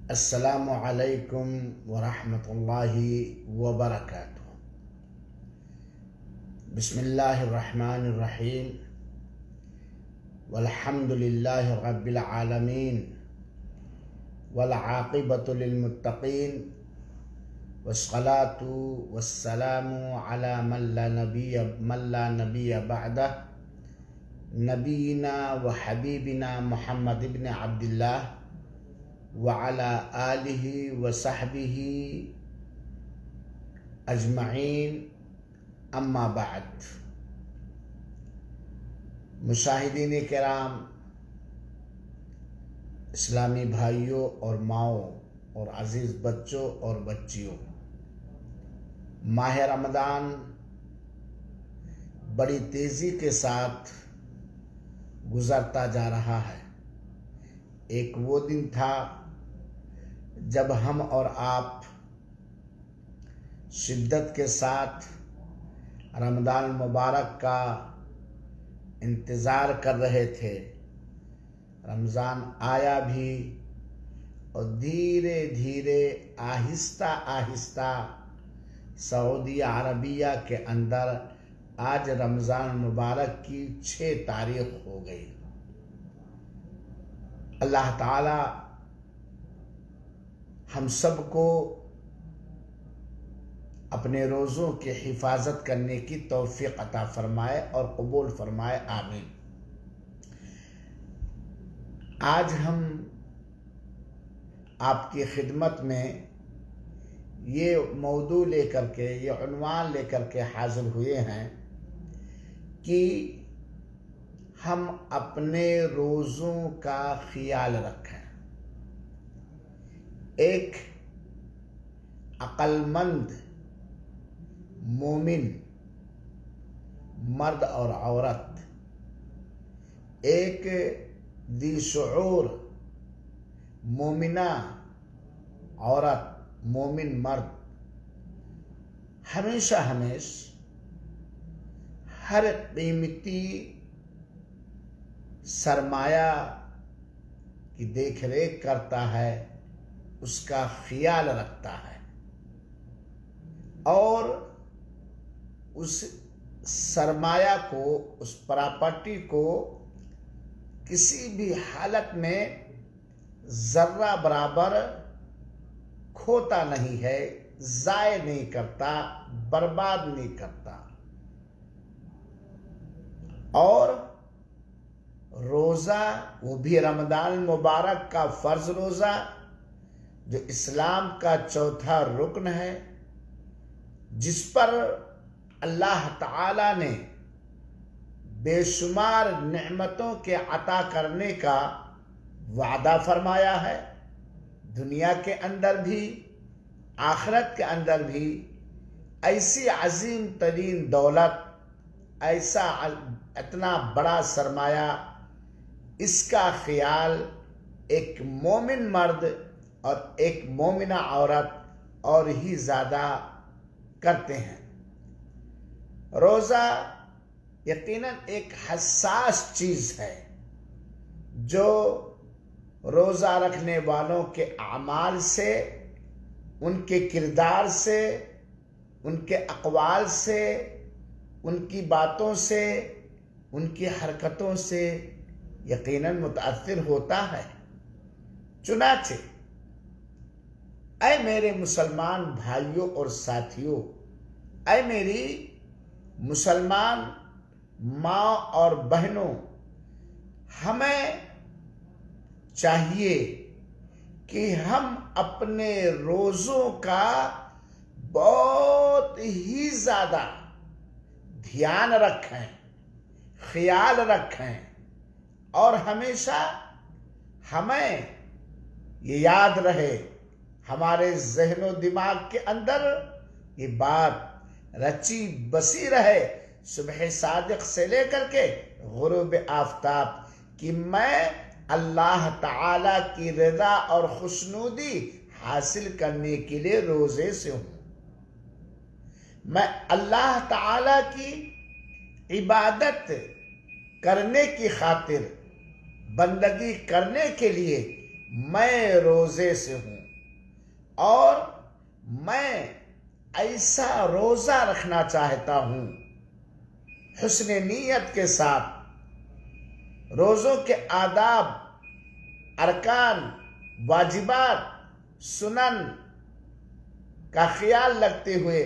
السلام علیکم ورحمۃ اللہ وبرکاتہ۔ بسم اللہ الرحمن الرحیم، والحمد للہ رب العالمین، والعاقبۃ للمتقین، والصلاة والسلام علی من لا نبی بعدہ، نبینا وحبیبنا محمد بن عبد اللہ وعلی آلہ وصحبہ اجمعین، اما بعد۔ مشاہدین کرام، اسلامی بھائیوں اور ماؤں اور عزیز بچوں اور بچیوں، ماہ رمضان بڑی تیزی کے ساتھ گزرتا جا رہا ہے۔ ایک وہ دن تھا جب ہم اور آپ شدت کے ساتھ رمضان المبارک کا انتظار کر رہے تھے۔ رمضان آیا بھی اور دھیرے دھیرے آہستہ آہستہ سعودی عربیہ کے اندر آج رمضان المبارک کی 6 تاریخ ہو گئی۔ اللہ تعالی ہم سب کو اپنے روزوں کی حفاظت کرنے کی توفیق عطا فرمائے اور قبول فرمائے، آمین۔ آج ہم آپ کی خدمت میں یہ موضوع لے کر کے، یہ عنوان لے کر کے حاضر ہوئے ہیں کہ ہم اپنے روزوں کا خیال رکھیں۔ ایک عقل مند مومن مرد اور عورت، ایک ذی شعور مومنہ عورت، مومن مرد ہمیشہ ہر قیمتی سرمایہ کی دیکھ ریکھ کرتا ہے، اس کا خیال رکھتا ہے، اور اس سرمایہ کو، اس پراپرٹی کو کسی بھی حالت میں ذرہ برابر کھوتا نہیں ہے، ضائع نہیں کرتا، برباد نہیں کرتا۔ اور روزہ، وہ بھی رمضان المبارک کا فرض روزہ، جو اسلام کا چوتھا رکن ہے، جس پر اللہ تعالی نے بے شمار نعمتوں کے عطا کرنے کا وعدہ فرمایا ہے، دنیا کے اندر بھی آخرت کے اندر بھی ایسی عظیم ترین دولت، ایسا اتنا بڑا سرمایہ، اس کا خیال ایک مومن مرد اور ایک مومنہ عورت اور ہی زیادہ کرتے ہیں۔ روزہ یقیناً ایک حساس چیز ہے، جو روزہ رکھنے والوں کے اعمال سے، ان کے کردار سے، ان کے اقوال سے، ان کی باتوں سے، ان کی حرکتوں سے یقیناً متاثر ہوتا ہے۔ چنانچہ اے میرے مسلمان بھائیوں اور ساتھیوں، اے میری مسلمان ماں اور بہنوں، ہمیں چاہیے کہ ہم اپنے روزوں کا بہت ہی زیادہ دھیان رکھیں، خیال رکھیں، اور ہمیشہ ہمیں یہ یاد رہے، ہمارے ذہن و دماغ کے اندر یہ بات رچی بسی رہے، صبح صادق سے لے کر کے غروب آفتاب، کہ میں اللہ تعالی کی رضا اور خوشنودی حاصل کرنے کے لیے روزے سے ہوں۔ میں اللہ تعالی کی عبادت کرنے کی خاطر، بندگی کرنے کے لیے میں روزے سے ہوں۔ اور میں ایسا روزہ رکھنا چاہتا ہوں حسن نیت کے ساتھ، روزوں کے آداب، ارکان، واجبات، سنن کا خیال رکھتے ہوئے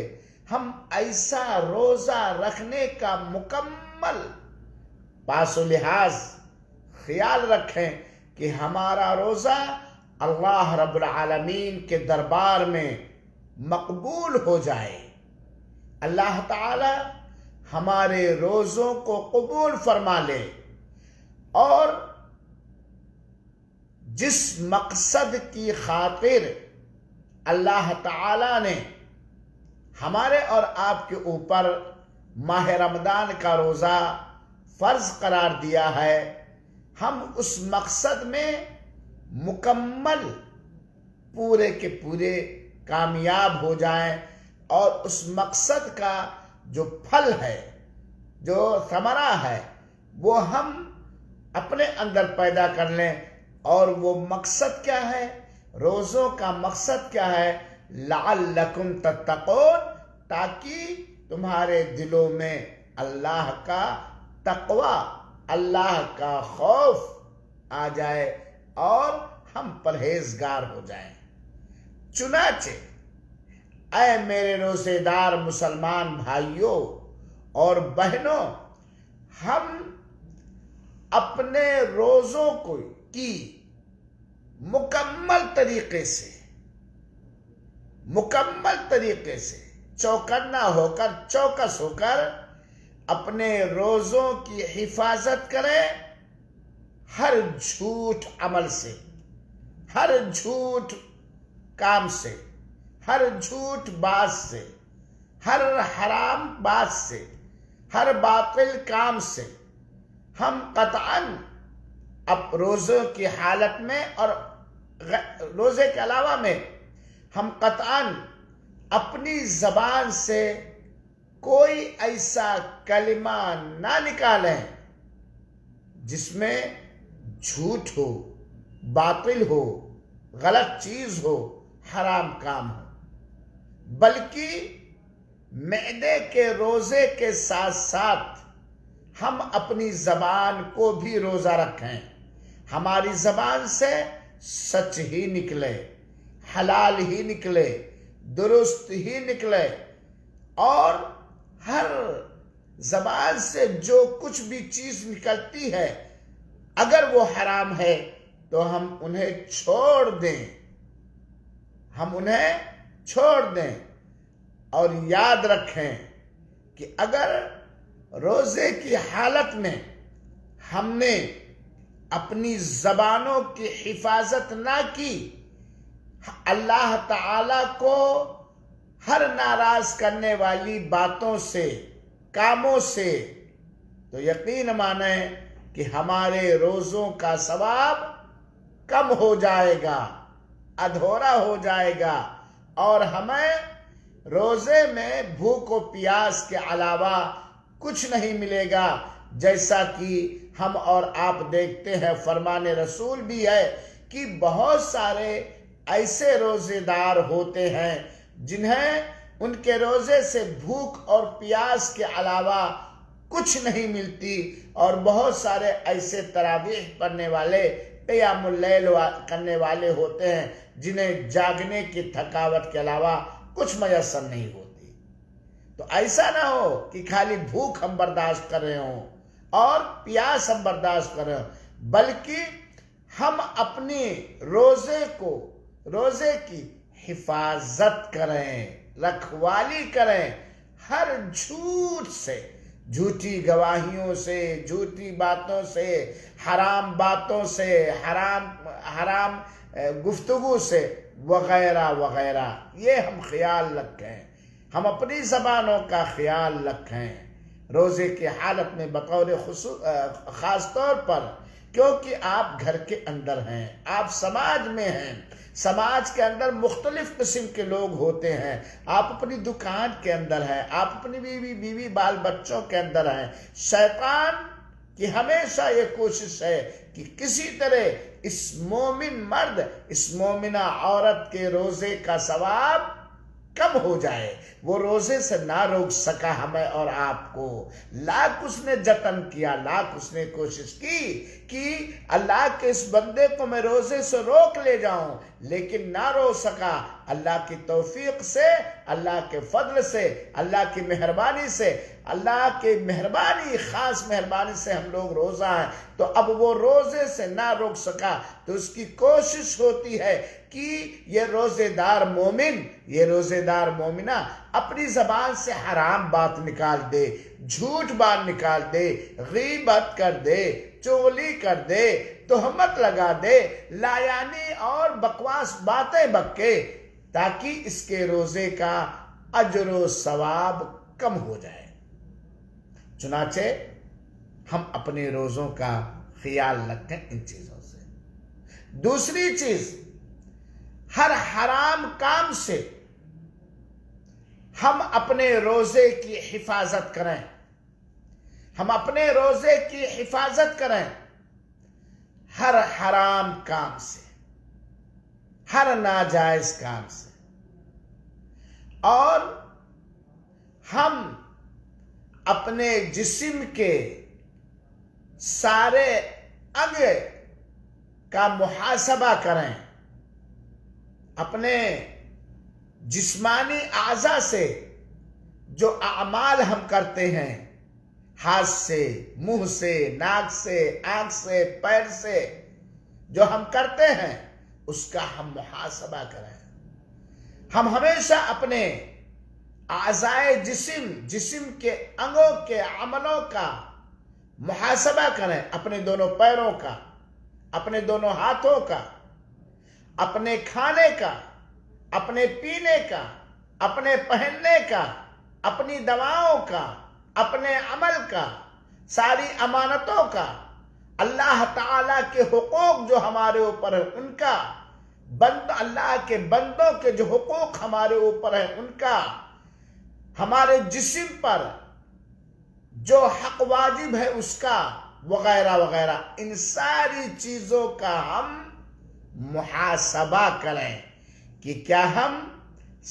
ہم ایسا روزہ رکھنے کا مکمل پاس و لحاظ خیال رکھیں کہ ہمارا روزہ اللہ رب العالمین کے دربار میں مقبول ہو جائے، اللہ تعالی ہمارے روزوں کو قبول فرما لے، اور جس مقصد کی خاطر اللہ تعالی نے ہمارے اور آپ کے اوپر ماہ رمضان کا روزہ فرض قرار دیا ہے، ہم اس مقصد میں مکمل پورے کے پورے کامیاب ہو جائیں، اور اس مقصد کا جو پھل ہے، جو ثمرہ ہے، وہ ہم اپنے اندر پیدا کر لیں۔ اور وہ مقصد کیا ہے؟ روزوں کا مقصد کیا ہے؟ لعلکم تتقون، تاکہ تمہارے دلوں میں اللہ کا تقوی، اللہ کا خوف آ جائے اور ہم پرہیزگار ہو جائیں۔ چنانچہ اے میرے روزے دار مسلمان بھائیوں اور بہنوں، ہم اپنے روزوں کی مکمل طریقے سے چوکنا ہو کر، چوکس ہو کر اپنے روزوں کی حفاظت کریں، ہر جھوٹ عمل سے، ہر جھوٹ کام سے، ہر جھوٹ بات سے، ہر حرام بات سے، ہر باطل کام سے ہم قطعاً اب روزے کی حالت میں اور روزے کے علاوہ میں ہم قطعاً اپنی زبان سے کوئی ایسا کلمہ نہ نکالیں جس میں جھوٹ ہو، باطل ہو، غلط چیز ہو، حرام کام ہو، بلکہ معدے کے روزے کے ساتھ ساتھ ہم اپنی زبان کو بھی روزہ رکھیں، ہماری زبان سے سچ ہی نکلے، حلال ہی نکلے، درست ہی نکلے، اور ہر زبان سے جو کچھ بھی چیز نکلتی ہے اگر وہ حرام ہے تو ہم انہیں چھوڑ دیں، اور یاد رکھیں کہ اگر روزے کی حالت میں ہم نے اپنی زبانوں کی حفاظت نہ کی، اللہ تعالی کو ہر ناراض کرنے والی باتوں سے، کاموں سے، تو یقین مانیں کہ ہمارے روزوں کا ثواب کم ہو جائے گا، ادھورا ہو جائے گا، اور ہمیں روزے میں بھوک و پیاس کے علاوہ کچھ نہیں ملے گا۔ جیسا کہ ہم اور آپ دیکھتے ہیں، فرمان رسول بھی ہے کہ بہت سارے ایسے روزے دار ہوتے ہیں جنہیں ان کے روزے سے بھوک اور پیاس کے علاوہ کچھ نہیں ملتی، اور بہت سارے ایسے تراویح پڑھنے والے، قیام اللیل کرنے والے ہوتے ہیں جنہیں جاگنے کی تھکاوٹ کے علاوہ کچھ میسر نہیں ہوتی۔ تو ایسا نہ ہو کہ خالی بھوک ہم برداشت کر رہے ہوں اور پیاس ہم برداشت کر رہے ہوں، بلکہ ہم اپنی روزے کی حفاظت کریں، رکھوالی کریں، ہر جھوٹ سے، جھوٹی گواہیوں سے، جھوٹی باتوں سے، حرام باتوں سے، حرام گفتگو سے، وغیرہ وغیرہ، یہ ہم خیال رکھیں، ہم اپنی زبانوں کا خیال رکھیں روزے کی حالت میں، بطور خاص طور پر کیونکہ آپ گھر کے اندر ہیں، آپ سماج میں ہیں، سماج کے اندر مختلف قسم کے لوگ ہوتے ہیں، آپ اپنی دکان کے اندر ہیں، آپ اپنی بیوی بال بچوں کے اندر ہیں۔ شیطان کی ہمیشہ یہ کوشش ہے کہ کسی طرح اس مومن مرد، اس مومنہ عورت کے روزے کا ثواب کم ہو جائے۔ وہ روزے سے نہ روک سکا ہمیں اور آپ کو، لاکھ اس نے جتن کیا، لاکھ اس نے کوشش کی کہ اللہ کے اس بندے کو میں روزے سے روک لے جاؤں، لیکن نہ روک سکا۔ اللہ کی توفیق سے، اللہ کے فضل سے، اللہ کی مہربانی سے، اللہ کی مہربانی، خاص مہربانی سے ہم لوگ روزہ ہیں۔ تو اب وہ روزے سے نہ روک سکا تو اس کی کوشش ہوتی ہے کہ یہ روزے دار مومن، یہ روزے دار مومنہ اپنی زبان سے حرام بات نکال دے، جھوٹ بات نکال دے، غیبت کر دے، چغلی کر دے، تہمت لگا دے، لایانی اور بکواس باتیں بکے، تاکہ اس کے روزے کا اجر و ثواب کم ہو جائے۔ چنانچہ ہم اپنے روزوں کا خیال رکھیں ان چیزوں سے۔ دوسری چیز، ہر حرام کام سے ہم اپنے روزے کی حفاظت کریں، ہم اپنے روزے کی حفاظت کریں، ہر حرام کام سے، ہر ناجائز کام سے، اور ہم اپنے جسم کے سارے انگ کا محاسبہ کریں، اپنے جسمانی اعضاء سے جو اعمال ہم کرتے ہیں، ہاتھ سے، منہ سے، ناک سے، آنکھ سے، پیر سے جو ہم کرتے ہیں، اس کا ہم محاسبہ کریں۔ ہم ہمیشہ اپنے اعضائے جسم کے انگوں کے عملوں کا محاسبہ کریں، اپنے دونوں پیروں کا، اپنے دونوں ہاتھوں کا، اپنے کھانے کا، اپنے پینے کا، اپنے پہننے کا، اپنی دواؤں کا، اپنے عمل کا، ساری امانتوں کا، اللہ تعالیٰ کے حقوق جو ہمارے اوپر ہیں ان کا، اللہ کے بندوں کے جو حقوق ہمارے اوپر ہیں ان کا، ہمارے جسم پر جو حق واجب ہے اس کا، وغیرہ وغیرہ، ان ساری چیزوں کا ہم محاسبہ کریں کہ کیا ہم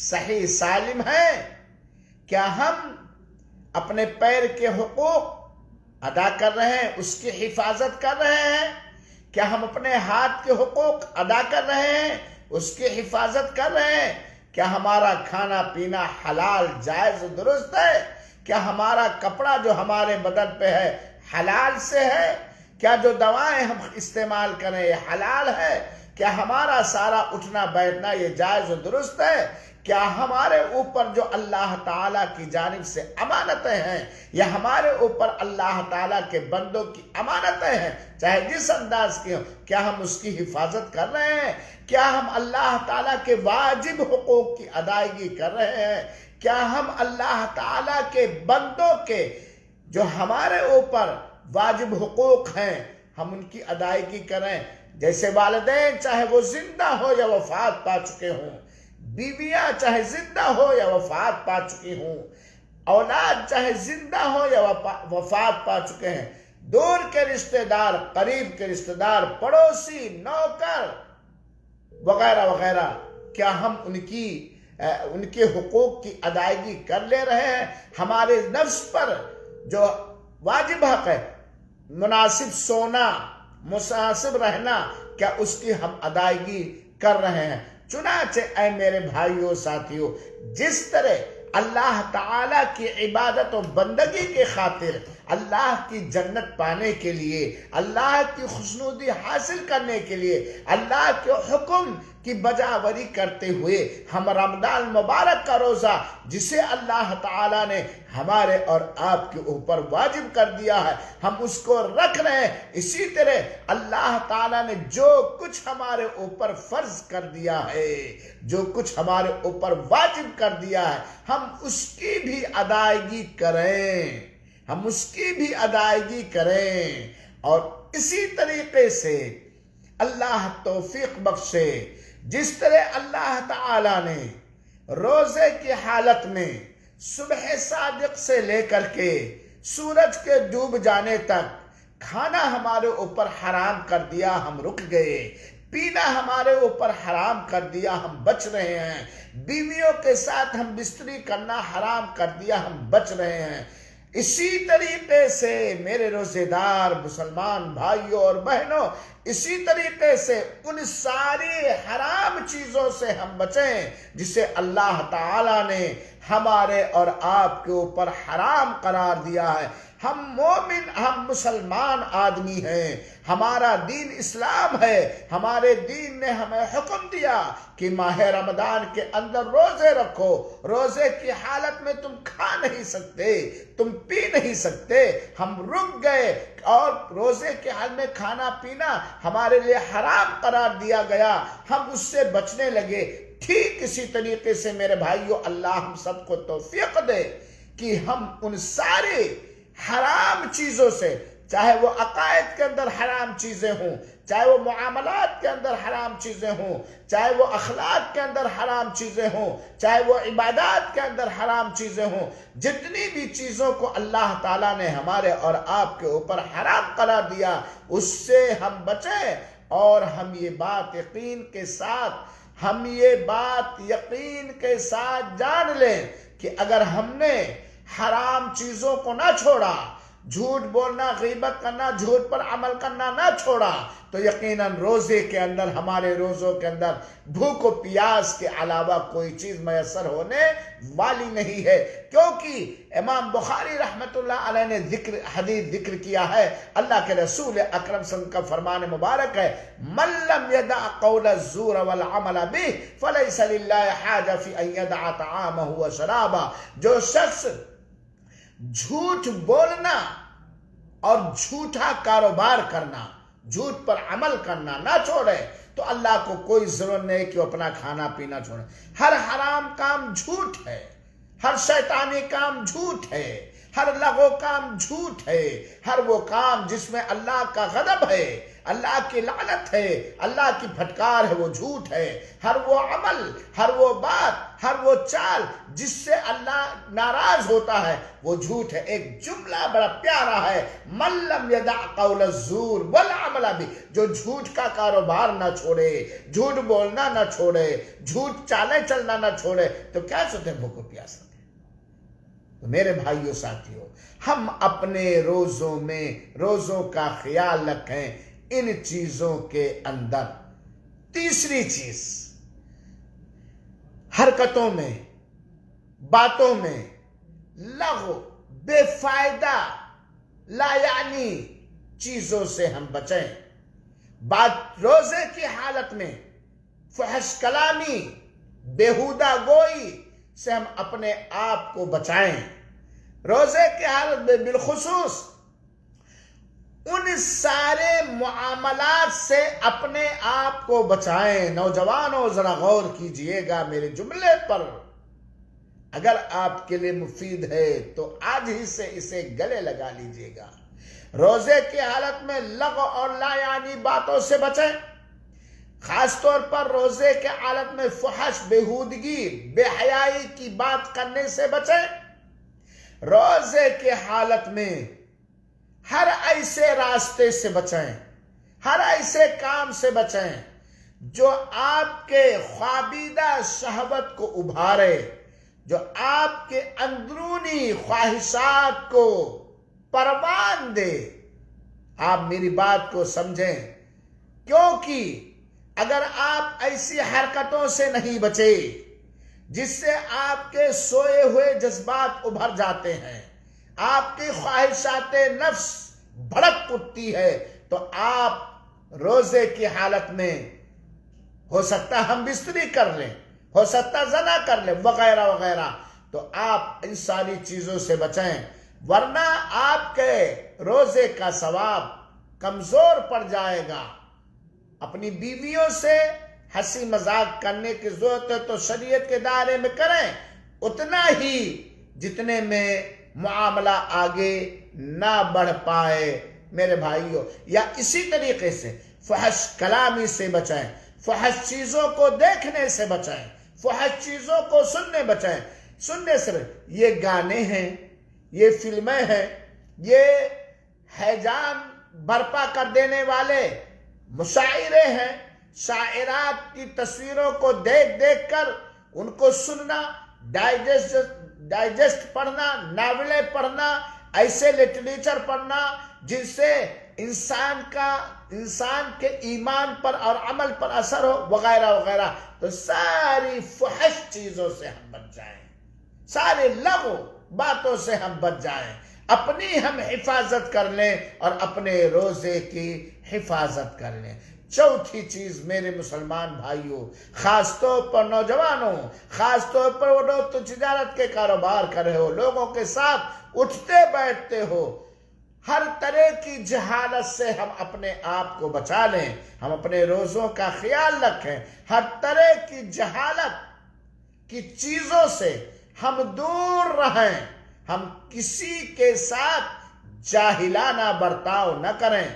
صحیح سالم ہیں، کیا ہم اپنے پیر کے حقوق ادا کر رہے ہیں، اس کی حفاظت کر رہے ہیں، کیا ہم اپنے ہاتھ کے حقوق ادا کر رہے ہیں، اس کی حفاظت کر رہے ہیں، کیا ہمارا کھانا پینا حلال جائز درست ہے، کیا ہمارا کپڑا جو ہمارے بدن پہ ہے حلال سے ہے، کیا جو دوائیں ہم استعمال کریں یہ حلال ہے، کیا ہمارا سارا اٹھنا بیٹھنا یہ جائز و درست ہے، کیا ہمارے اوپر جو اللہ تعالیٰ کی جانب سے امانتیں ہیں یا ہمارے اوپر اللہ تعالیٰ کے بندوں کی امانتیں ہیں، چاہے جس انداز کی ہوں، کیا ہم اس کی حفاظت کر رہے ہیں، کیا ہم اللہ تعالیٰ کے واجب حقوق کی ادائیگی کر رہے ہیں، کیا ہم اللہ تعالیٰ کے بندوں کے جو ہمارے اوپر واجب حقوق ہیں ہم ان کی ادائیگی کریں، جیسے والدین چاہے وہ زندہ ہو یا وفات پا چکے ہوں، بیویاں چاہے زندہ ہو یا وفات پا چکی ہوں، اولاد چاہے زندہ ہو یا وفات پا چکے ہیں، دور کے رشتہ دار، قریب کے رشتہ دار، پڑوسی، نوکر وغیرہ وغیرہ، کیا ہم ان کے حقوق کی ادائیگی کر لے رہے ہیں، ہمارے نفس پر جو واجب حق ہے، مناسب سونا، مناسب رہنا، کیا اس کی ہم ادائیگی کر رہے ہیں۔ چنانچہ اے میرے بھائیوں ساتھیوں، جس طرح اللہ تعالیٰ کی عبادت و بندگی کے خاطر، اللہ کی جنت پانے کے لیے، اللہ کی خوشنودی حاصل کرنے کے لیے، اللہ کے حکم کی بجاوری کرتے ہوئے ہم رمضان مبارک کا روزہ جسے اللہ تعالیٰ نے ہمارے اور آپ کے اوپر واجب کر دیا ہے، ہم اس کو رکھ رہے ہیں۔ اسی طرح اللہ تعالیٰ نے جو کچھ ہمارے اوپر فرض کر دیا ہے، جو کچھ ہمارے اوپر واجب کر دیا ہے، ہم اس کی بھی ادائیگی کریں، ہم اس کی بھی ادائیگی کریں، اور اسی طریقے سے اللہ توفیق بخشے۔ جس طرح اللہ تعالیٰ نے روزے کی حالت میں صبح صادق سے لے کر کے سورج کے ڈوب جانے تک کھانا ہمارے اوپر حرام کر دیا ہم رک گئے، پینا ہمارے اوپر حرام کر دیا ہم بچ رہے ہیں، بیویوں کے ساتھ ہم بستری کرنا حرام کر دیا ہم بچ رہے ہیں۔ اسی طریقے سے میرے روزے دار مسلمان بھائیوں اور بہنوں، اسی طریقے سے ان ساری حرام چیزوں سے ہم بچیں جسے اللہ تعالی نے ہمارے اور آپ کے اوپر حرام قرار دیا ہے۔ ہم مومن، ہم مسلمان آدمی ہیں، ہمارا دین اسلام ہے، ہمارے دین نے ہمیں حکم دیا کہ ماہ رمضان کے اندر روزے رکھو، روزے کی حالت میں تم کھا نہیں سکتے، تم پی نہیں سکتے۔ ہم رک گئے اور روزے کے حال میں کھانا پینا ہمارے لیے حرام قرار دیا گیا، ہم اس سے بچنے لگے۔ ٹھیک اسی طریقے سے میرے بھائیو، اللہ ہم سب کو توفیق دے کہ ہم ان سارے حرام چیزوں سے، چاہے وہ عقائد کے اندر حرام چیزیں ہوں، چاہے وہ معاملات کے اندر حرام چیزیں ہوں، چاہے وہ اخلاق کے اندر حرام چیزیں ہوں، چاہے وہ عبادات کے اندر حرام چیزیں ہوں، جتنی بھی چیزوں کو اللہ تعالیٰ نے ہمارے اور آپ کے اوپر حرام قرار دیا اس سے ہم بچیں۔ اور ہم یہ بات یقین کے ساتھ جان لیں کہ اگر ہم نے حرام چیزوں کو نہ چھوڑا، جھوٹ بولنا، غیبت کرنا، جھوٹ پر عمل کرنا نہ چھوڑا، تو یقیناً روزے کے اندر، ہمارے روزوں کے اندر بھوک و پیاس کے علاوہ کوئی چیز میسر ہونے والی نہیں ہے۔ کیونکہ امام بخاری رحمت اللہ علیہ نے حدیث ذکر کیا ہے، اللہ کے رسول اکرم صلی اللہ علیہ وسلم کا فرمان مبارک ہے، من لم يدع قول الزور والعمل به فليس لله حاجة في ان يدع طعامه وشرابه۔ جو شخص جھوٹ بولنا اور جھوٹا کاروبار کرنا، جھوٹ پر عمل کرنا نہ چھوڑے تو اللہ کو کوئی ضرورت نہیں کہ وہ اپنا کھانا پینا چھوڑے۔ ہر حرام کام جھوٹ ہے، ہر شیطانی کام جھوٹ ہے، ہر لغو کام جھوٹ ہے، ہر وہ کام جس میں اللہ کا غضب ہے، اللہ کی لعنت ہے، اللہ کی پھٹکار ہے، وہ جھوٹ ہے۔ ہر وہ عمل، ہر وہ بات، ہر وہ چال جس سے اللہ ناراض ہوتا ہے وہ جھوٹ ہے۔ ایک جملہ بڑا پیارا ہے، من لم يدع قول الزور والعمل به، جو جھوٹ کا کاروبار نہ چھوڑے، جھوٹ بولنا نہ چھوڑے، جھوٹ چالیں چلنا نہ چھوڑے تو کیا سوتے بھوک و پیاس۔ تو میرے بھائیوں ساتھیوں، ہم اپنے روزوں کا خیال رکھیں ان چیزوں کے اندر۔ تیسری چیز، حرکتوں میں، باتوں میں لغو، بے فائدہ، لا یعنی چیزوں سے ہم بچیں۔ روزے کی حالت میں فحش کلامی، بیہودہ گوئی سے ہم اپنے آپ کو بچائیں۔ روزے کی حالت میں بالخصوص ان سارے معاملات سے اپنے آپ کو بچائیں۔ نوجوانوں ذرا غور کیجئے گا میرے جملے پر، اگر آپ کے لیے مفید ہے تو آج ہی سے اسے گلے لگا لیجئے گا۔ روزے کی حالت میں لغو اور لا یعنی باتوں سے بچیں، خاص طور پر روزے کے حالت میں فحش، بیہودگی، بے حیائی کی بات کرنے سے بچیں۔ روزے کے حالت میں ہر ایسے راستے سے بچیں، ہر ایسے کام سے بچیں جو آپ کے خوابیدہ شہوت کو ابھارے، جو آپ کے اندرونی خواہشات کو پروان دے۔ آپ میری بات کو سمجھیں، کیونکہ اگر آپ ایسی حرکتوں سے نہیں بچے جس سے آپ کے سوئے ہوئے جذبات ابھر جاتے ہیں، آپ کی خواہشات نفس بھڑک اٹھتی ہے، تو آپ روزے کی حالت میں ہو سکتا ہم بستری کر لیں، ہو سکتا زنا کر لیں، وغیرہ وغیرہ۔ تو آپ ان ساری چیزوں سے بچیں، ورنہ آپ کے روزے کا ثواب کمزور پڑ جائے گا۔ اپنی بیویوں سے ہنسی مذاق کرنے کی ضرورت ہے تو شریعت کے دائرے میں کریں، اتنا ہی جتنے میں معاملہ آگے نہ بڑھ پائے میرے بھائیوں۔ یا اسی طریقے سے فحش کلامی سے بچیں، فحش چیزوں کو دیکھنے سے بچیں، فحش چیزوں کو سننے سے یہ گانے ہیں، یہ فلمیں ہیں، یہ ہیجان برپا کر دینے والے مشاعرے ہیں، شاعرات کی تصویروں کو دیکھ دیکھ کر ان کو سننا، ڈائجسٹ پڑھنا، ناولیں پڑھنا، ایسے لٹریچر پڑھنا جن سے انسان کے ایمان پر اور عمل پر اثر ہو، وغیرہ وغیرہ، تو ساری فحش چیزوں سے ہم بچ جائیں، سارے لغو باتوں سے ہم بچ جائیں، اپنی ہم حفاظت کر لیں اور اپنے روزے کی حفاظت کر لیں۔ چوتھی چیز میرے مسلمان بھائیوں، خاص طور پر نوجوانوں، خاص طور پر وہ لوگ تو تجارت کے کاروبار کر رہے ہو، لوگوں کے ساتھ اٹھتے بیٹھتے ہو، ہر طرح کی جہالت سے ہم اپنے آپ کو بچا لیں، ہم اپنے روزوں کا خیال رکھیں، ہر طرح کی جہالت کی چیزوں سے ہم دور رہیں، ہم کسی کے ساتھ جاہلانہ برتاؤ نہ کریں،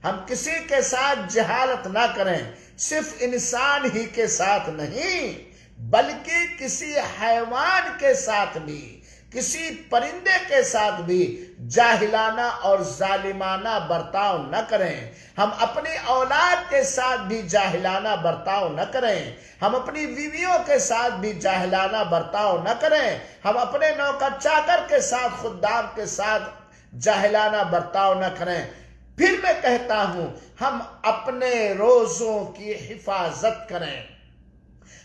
ہم کسی کے ساتھ جہالت نہ کریں، صرف انسان ہی کے ساتھ نہیں بلکہ کسی حیوان کے ساتھ بھی، کسی پرندے کے ساتھ بھی جاہلانہ اور ظالمانہ برتاؤ نہ کریں، ہم اپنی اولاد کے ساتھ بھی جاہلانہ برتاؤ نہ کریں، ہم اپنی بیویوں کے ساتھ بھی جاہلانہ برتاؤ نہ کریں، ہم اپنے نوکر چاکر کے ساتھ، خدام کے ساتھ جاہلانہ برتاؤ نہ کریں۔ پھر میں کہتا ہوں، ہم اپنے روزوں کی حفاظت کریں،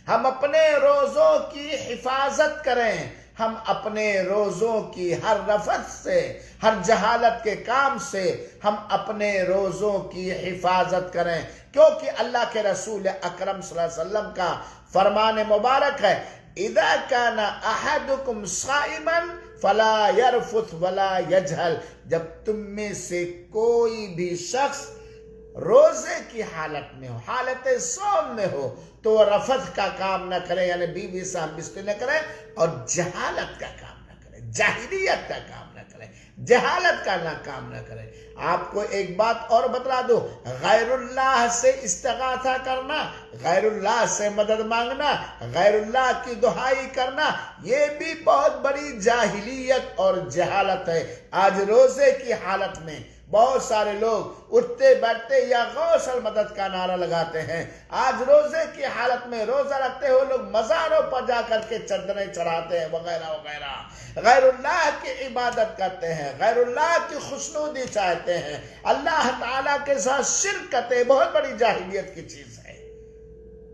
ہم اپنے روزوں کی حفاظت کریں، ہم اپنے روزوں کی ہر رفث سے، ہر جہالت کے کام سے ہم اپنے روزوں کی حفاظت کریں، کیونکہ اللہ کے رسول اکرم صلی اللہ علیہ وسلم کا فرمان مبارک ہے، اذا كان احدكم صائما فلا يرفث ولا يجهل، جب تم میں سے کوئی بھی شخص روزے کی حالت میں ہو، حالت صوم میں ہو، تو رفث کا کام نہ کرے، یعنی بیوی سے ہم بستری نہ کرے، اور جہالت کا کام نہ کرے، جاہلیت کا کام نہ کرے، جہالت کا کام نہ کرے۔ آپ کو ایک بات اور بتلا دو، غیر اللہ سے استغاثہ کرنا، غیر اللہ سے مدد مانگنا، غیر اللہ کی دعائی کرنا، یہ بھی بہت بڑی جاہلیت اور جہالت ہے۔ آج روزے کی حالت میں بہت سارے لوگ اٹھتے بیٹھتے یا غوث المدد کا نعرہ لگاتے ہیں، آج روزے کی حالت میں روزہ رکھتے ہوئے لوگ مزاروں پر جا کر کے چادریں چڑھاتے ہیں، وغیرہ وغیرہ، غیر اللہ کی عبادت کرتے ہیں، غیر اللہ کی خوشنودی چاہتے ہیں، اللہ تعالیٰ کے ساتھ شرک کرتے ہیں۔ بہت بڑی جاہلیت کی چیز ہے،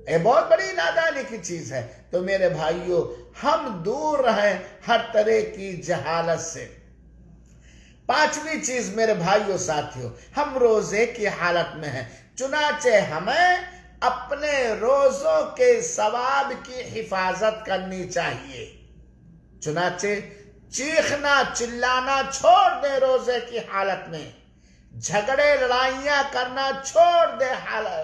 یہ بہت بڑی نادانی کی چیز ہے۔ تو میرے بھائیوں، ہم دور رہیں ہر طرح کی جہالت سے۔ پانچویں چیز میرے بھائیوں ساتھیوں، ہم روزے کی حالت میں ہیں، چنانچہ ہمیں اپنے روزوں کے ثواب کی حفاظت کرنی چاہیے، چنانچہ چیخنا چلانا چھوڑ دیں روزے کی حالت میں، جھگڑے لڑائیاں کرنا چھوڑ دیں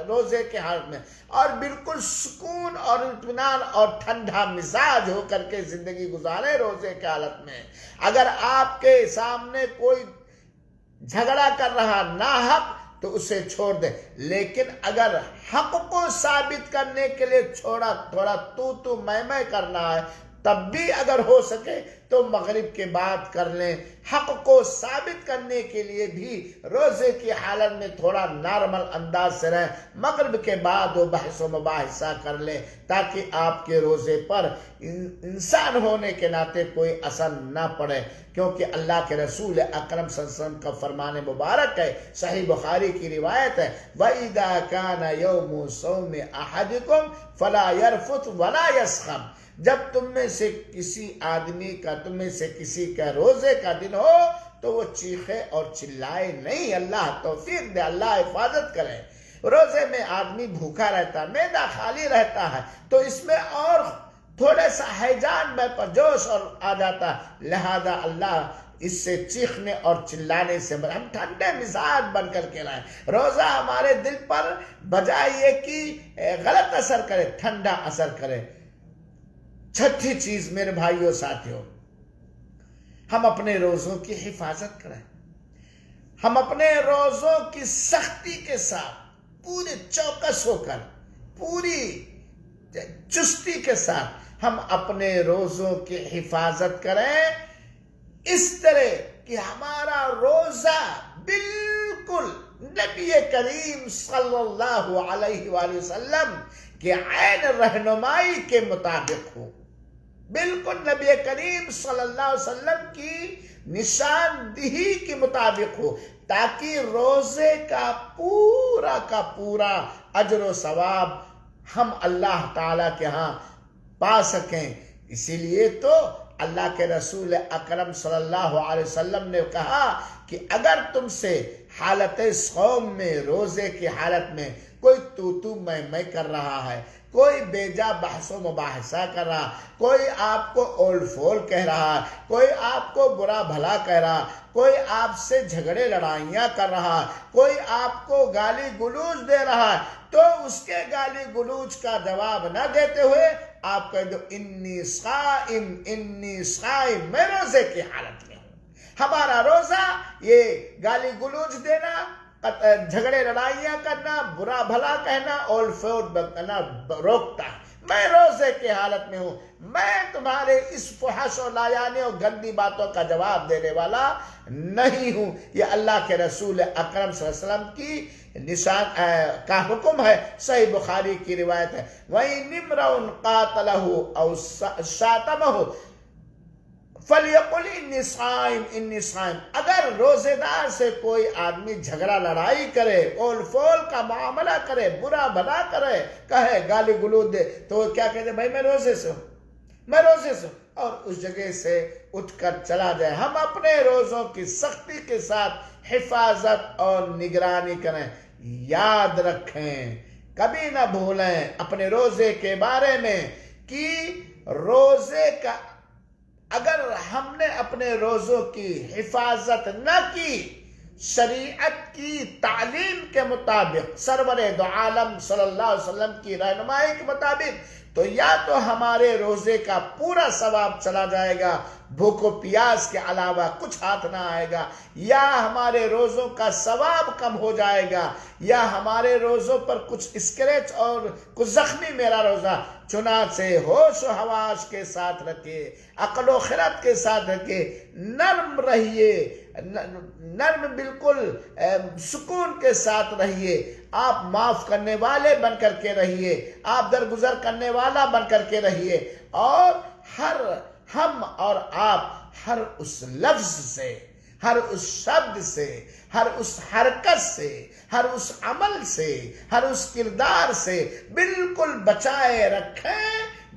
روزے کے حالت میں، اور بالکل سکون اور اطمینان اور ٹھنڈا مزاج ہو کر کے زندگی گزارے روزے کے حالت میں۔ اگر آپ کے سامنے کوئی جھگڑا کر رہا ناحق تو اسے چھوڑ دیں، لیکن اگر حق کو ثابت کرنے کے لیے تھوڑا تو میں کرنا ہے، تب بھی اگر ہو سکے تو مغرب کے بعد کر لیں۔ حق کو ثابت کرنے کے لیے بھی روزے کی حالت میں تھوڑا نارمل انداز سے رہیں، مغرب کے بعد وہ بحث و مباحثہ کر لیں، تاکہ آپ کے روزے پر انسان ہونے کے ناطے کوئی اثر نہ پڑے، کیونکہ اللہ کے رسول اکرم صلی اللہ علیہ وسلم کا فرمان مبارک ہے، صحیح بخاری کی روایت ہے، وَإِذَا كَانَ يَوْمُ صَوْمِ أَحَدِكُمْ فَلَا يَرْفُثْ وَلَا يَسْخَبْ، جب تم میں سے کسی کا روزے کا دن ہو تو وہ چیخے اور چلائے نہیں۔ اللہ توفیق دے، اللہ حفاظت کرے۔ روزے میں آدمی بھوکا رہتا ہے، معدہ خالی رہتا ہے، تو اس میں اور تھوڑے سا ہیجان میں جوش اور آ جاتا ہے، لہذا اللہ اس سے چیخنے اور چلانے سے ہم ٹھنڈے مزاج بن کر کے رہیں، روزہ ہمارے دل پر بجائے یہ کہ غلط اثر کرے، ٹھنڈا اثر کرے۔ چھٹی چیز میرے بھائیوں ساتھیوں، ہم اپنے روزوں کی حفاظت کریں، ہم اپنے روزوں کی سختی کے ساتھ پورے چوکس ہو کر، پوری چستی کے ساتھ ہم اپنے روزوں کی حفاظت کریں، اس طرح کہ ہمارا روزہ بالکل نبی کریم صلی اللہ علیہ وآلہ وسلم کے عین رہنمائی کے مطابق ہو، بالکل نبی کریم صلی اللہ علیہ وسلم کی نشاندہی کے مطابق ہو، تاکہ روزے کا پورا اجر و ثواب ہم اللہ تعالیٰ کے ہاں پا سکیں۔ اسی لیے تو اللہ کے رسول اکرم صلی اللہ علیہ وسلم نے کہا کہ اگر تم سے حالت صوم میں، روزے کی حالت میں کوئی تو میں کر رہا ہے، کوئی بیجا بحث و مباحثہ کر رہا، کوئی آپ کو اول فول کہہ رہا، کوئی آپ کو برا بھلا کہہ رہا، کوئی آپ سے جھگڑے لڑائیاں کر رہا، کوئی آپ کو گالی گلوچ دے رہا، تو اس کے گالی گلوچ کا جواب نہ دیتے ہوئے آپ کہہ دو انی صائم، میں روزے کی حالت میں ہوں۔ ہمارا روزہ یہ گالی گلوچ دینا، جھگڑے لڑائیاں کرنا، برا بھلا کہنا، اول فول کرنا روکتا ہے۔ میں روزے کی حالت میں ہوں، میں تمہارے اس فحش و لایانی اور گندی باتوں کا جواب دینے والا نہیں ہوں۔ یہ اللہ کے رسول اکرم صلی اللہ علیہ وسلم کی نشان کا حکم ہے، صحیح بخاری کی روایت ہے۔ وَإِنِ امْرَؤٌ قَاتَلَهُ أَوْ شَاتَمَهُ فَلْيَقُلْ إِنِّي صَائِمٌ۔ اگر روزے دار سے کوئی آدمی جھگڑا لڑائی کرے، اول فول کا معاملہ کرے، برا بھلا کرے، کہے گالی گلوچ دے، تو وہ کیا کہتے ہیں؟ بھائی میں روزے سے ہوں، میں روزے سے ہوں، اور اس جگہ سے اٹھ کر چلا جائے۔ ہم اپنے روزوں کی سختی کے ساتھ حفاظت اور نگرانی کریں۔ یاد رکھیں، کبھی نہ بھولیں اپنے روزے کے بارے میں کہ روزے کا اگر ہم نے اپنے روزوں کی حفاظت نہ کی شریعت کی تعلیم کے مطابق، سرور دو عالم صلی اللہ علیہ وسلم کی رہنمائی کے مطابق، تو یا تو ہمارے روزے کا پورا ثواب چلا جائے گا، بھوک و پیاس کے علاوہ کچھ ہاتھ نہ آئے گا، یا ہمارے روزوں کا ثواب کم ہو جائے گا، یا ہمارے روزوں پر کچھ اسکریچ اور کچھ زخمی میرا روزہ۔ چنانچہ ہوش و حواس کے ساتھ رکھے، عقل و خرد کے ساتھ رکھے، نرم رہیے، نرم بالکل سکون کے ساتھ رہیے، آپ معاف کرنے والے بن کر کے رہیے، آپ درگزر کرنے والا بن کر کے رہیے، اور ہم اور آپ ہر اس لفظ سے، ہر اس شبد سے، ہر اس حرکت سے، ہر اس عمل سے، ہر اس کردار سے بالکل بچائے رکھیں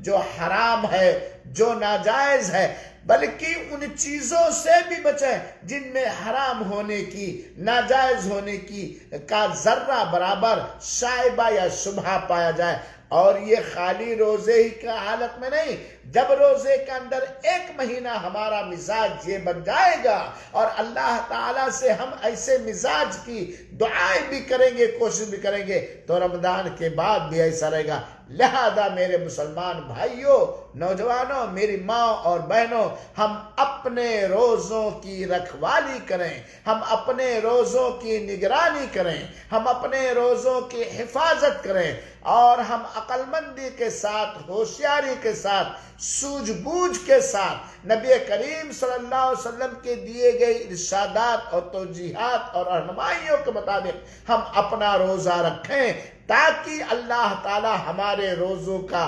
جو حرام ہے، جو ناجائز ہے، بلکہ ان چیزوں سے بھی بچیں جن میں حرام ہونے کی، ناجائز ہونے کی کا ذرہ برابر شائبہ یا شبہ پایا جائے۔ اور یہ خالی روزے ہی کا حالت میں نہیں، جب روزے کے اندر ایک مہینہ ہمارا مزاج یہ بن جائے گا اور اللہ تعالیٰ سے ہم ایسے مزاج کی دعائیں بھی کریں گے، کوشش بھی کریں گے، تو رمضان کے بعد بھی ایسا رہے گا۔ لہذا میرے مسلمان بھائیوں، نوجوانوں، میری ماں اور بہنوں، ہم اپنے روزوں کی رکھوالی کریں، ہم اپنے روزوں کی نگرانی کریں، ہم اپنے روزوں کی حفاظت کریں، اور ہم عقل مندی کے ساتھ، ہوشیاری کے ساتھ، سوجھ بوجھ کے ساتھ نبی کریم صلی اللہ علیہ وسلم کے دیے گئے ارشادات اور توجیحات اور رہنمائیوں کے مطابق ہم اپنا روزہ رکھیں، تاکہ اللہ تعالی ہمارے روزوں کا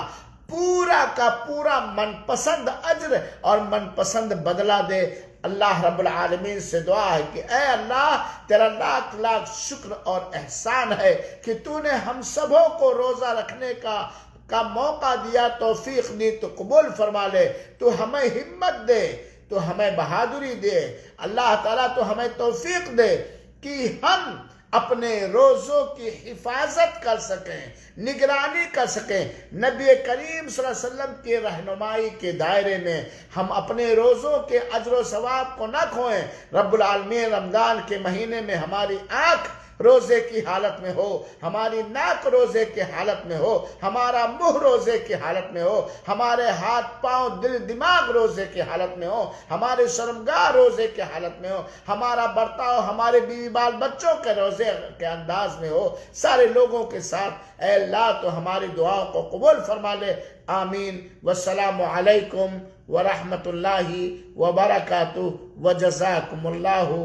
پورا من پسند اجر اور من پسند بدلہ دے۔ اللہ رب العالمین سے دعا ہے کہ اے اللہ، تیرا لاکھ لاکھ شکر اور احسان ہے کہ تو نے ہم سبوں کو روزہ رکھنے کا موقع دیا، توفیق دی، تو قبول فرما لے، تو ہمیں ہمت دے، تو ہمیں بہادری دے، اللہ تعالیٰ تو ہمیں توفیق دے کہ ہم اپنے روزوں کی حفاظت کر سکیں، نگرانی کر سکیں، نبی کریم صلی اللہ علیہ وسلم کی رہنمائی کے دائرے میں ہم اپنے روزوں کے اجر و ثواب کو نہ کھوئیں۔ رب العالمین رمضان کے مہینے میں ہماری آنکھ روزے کی حالت میں ہو، ہماری ناک روزے کی حالت میں ہو، ہمارا منہ روزے کی حالت میں ہو، ہمارے ہاتھ پاؤں دل دماغ روزے کی حالت میں ہو، ہمارے شرمگاہ روزے کی حالت میں ہو، ہمارا برتاؤ ہمارے بیوی بال بچوں کے روزے کے انداز میں ہو، سارے لوگوں کے ساتھ۔ اے اللہ تو ہماری دعاؤں کو قبول فرما لے، آمین۔ والسلام علیکم ورحمۃ اللہ وبرکاتہ، وجزاکم اللہ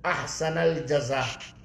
احسن الجزاء۔